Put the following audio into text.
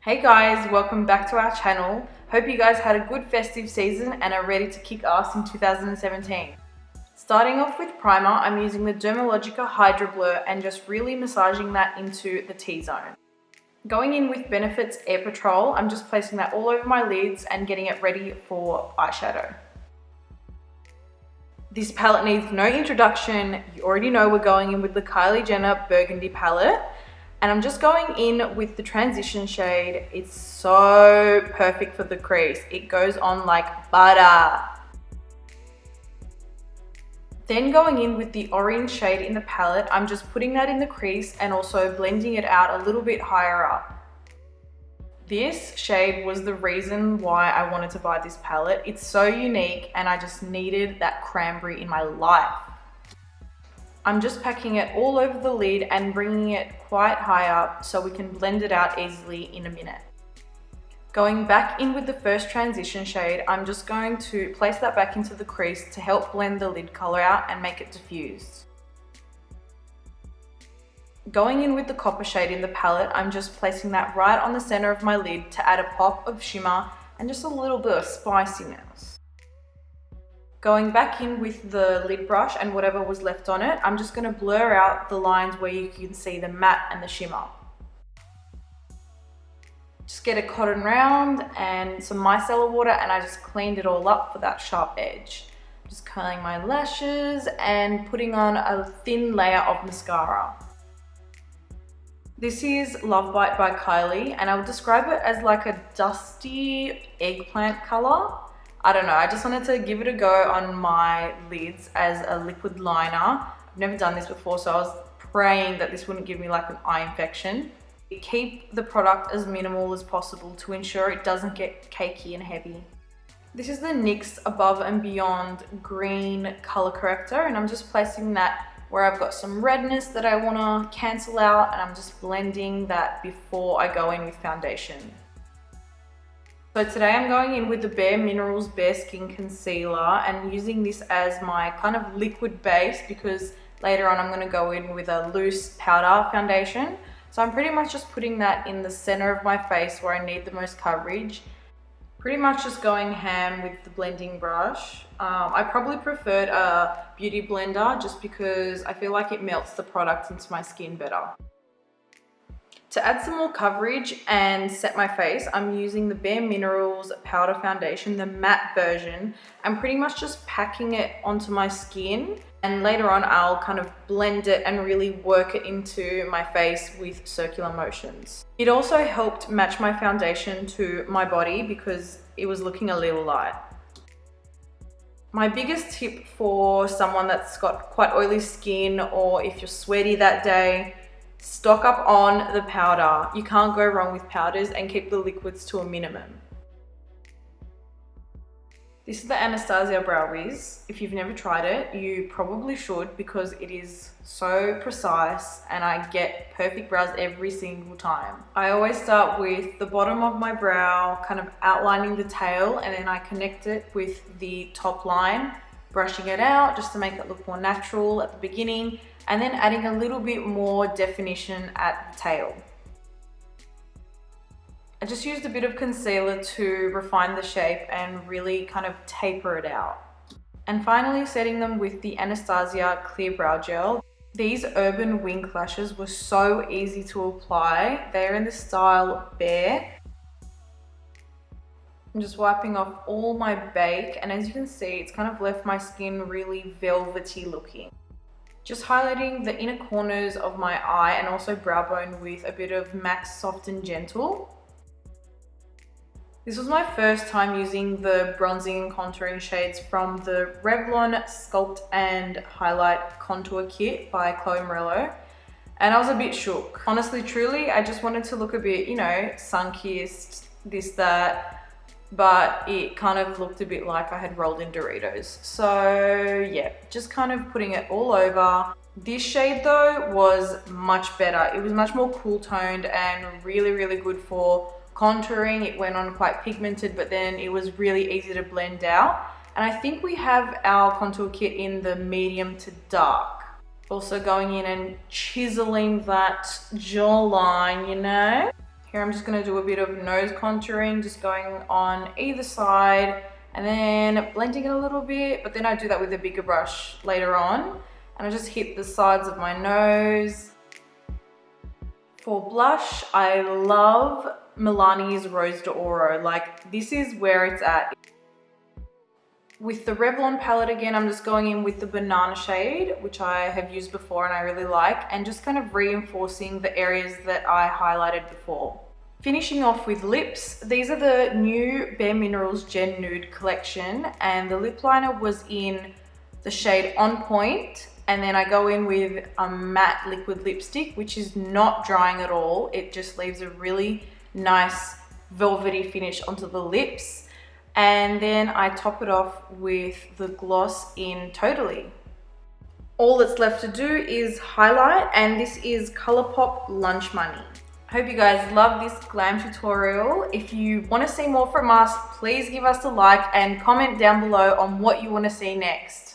Hey guys, welcome back to our channel. Hope you guys had a good festive season and are ready to kick ass in 2017. Starting off with primer, I'm using the Dermalogica Hydrablur and just really massaging that into the T-zone. Going in with Benefit's Air Patrol, I'm just placing that all over my lids and getting it ready for eyeshadow. This palette needs no introduction. You already know we're going in with the Kylie Burgundy palette. And I'm just going in with the transition shade. It's so perfect for the crease. It goes on like butter. Then going in with the orange shade in the palette, I'm just putting that in the crease and also blending it out a little bit higher up. This shade was the reason why I wanted to buy this palette. It's so unique and I just needed that cranberry in my life. I'm just packing it all over the lid and bringing it quite high up so we can blend it out easily in a minute. Going back in with the first transition shade, I'm just going to place that back into the crease to help blend the lid color out and make it diffused. Going in with the copper shade in the palette, I'm just placing that right on the center of my lid to add a pop of shimmer and just a little bit of spiciness. Going back in with the lid brush and whatever was left on it, I'm just going to blur out the lines where you can see the matte and the shimmer. Just get a cotton round and some micellar water and I just cleaned it all up for that sharp edge. Just curling my lashes and putting on a thin layer of mascara. This is Love Bite by Kylie and I would describe it as like a dusty eggplant color. I don't know, I just wanted to give it a go on my lids as a liquid liner. I've never done this before, so I was praying that this wouldn't give me like an eye infection. Keep the product as minimal as possible to ensure it doesn't get cakey and heavy. This is the NYX Above and Beyond green color corrector and I'm just placing that where I've got some redness that I want to cancel out, and I'm just blending that before I go in with foundation. So today I'm going in with the Bare Minerals Bare Skin Concealer and using this as my kind of liquid base because later on I'm going to go in with a loose powder foundation. So I'm pretty much just putting that in the center of my face where I need the most coverage. Pretty much just going ham with the blending brush. I probably preferred a beauty blender just because I feel like it melts the product into my skin better. To add some more coverage and set my face, I'm using the Bare Minerals powder foundation, the matte version. I'm pretty much just packing it onto my skin and later on I'll kind of blend it and really work it into my face with circular motions. It also helped match my foundation to my body because it was looking a little light. My biggest tip for someone that's got quite oily skin or if you're sweaty that day, stock up on the powder. You can't go wrong with powders and keep the liquids to a minimum. This is the Anastasia Brow Whiz. If you've never tried it, you probably should because it is so precise and I get perfect brows every single time. I always start with the bottom of my brow, kind of outlining the tail, and then I connect it with the top line, brushing it out just to make it look more natural at the beginning, and then adding a little bit more definition at the tail. I just used a bit of concealer to refine the shape and really kind of taper it out. And finally setting them with the Anastasia Clear Brow Gel. These urban wink lashes were so easy to apply. They're in the style Bare. I'm just wiping off all my bake and as you can see it's kind of left my skin really velvety looking. Just highlighting the inner corners of my eye and also brow bone with a bit of MAC Soft and Gentle. This was my first time using the bronzing and contouring shades from the Revlon Sculpt Highlight Contour Kit by Chloe Morello. And I was a bit shook. Honestly, truly, I just wanted to look a bit, you know, sun-kissed, this, that. But it kind of looked a bit like I had rolled in Doritos. So yeah, just kind of putting it all over. This shade though was much better. It was much more cool toned and really, really good for contouring. It went on quite pigmented, but then it was really easy to blend out. And I think we have our contour kit in the medium to dark. Also going in and chiseling that jawline, you know. Here I'm just going to do a bit of nose contouring, just going on either side and then blending it a little bit, but then I do that with a bigger brush later on. And I just hit the sides of my nose. For blush, I love Milani's Rose d'Oro. Like, this is where it's at. With the Revlon palette again, I'm just going in with the banana shade, which I have used before and I really like, and just kind of reinforcing the areas that I highlighted before. Finishing off with lips, these are the new Bare Minerals Gen Nude collection, and the lip liner was in the shade On Point, and then I go in with a matte liquid lipstick, which is not drying at all. It just leaves a really nice velvety finish onto the lips. And then I top it off with the gloss in Totally. All that's left to do is highlight, and this is Colourpop Lunch Money. I hope you guys love this glam tutorial. If you want to see more from us, please give us a like and comment down below on what you want to see next.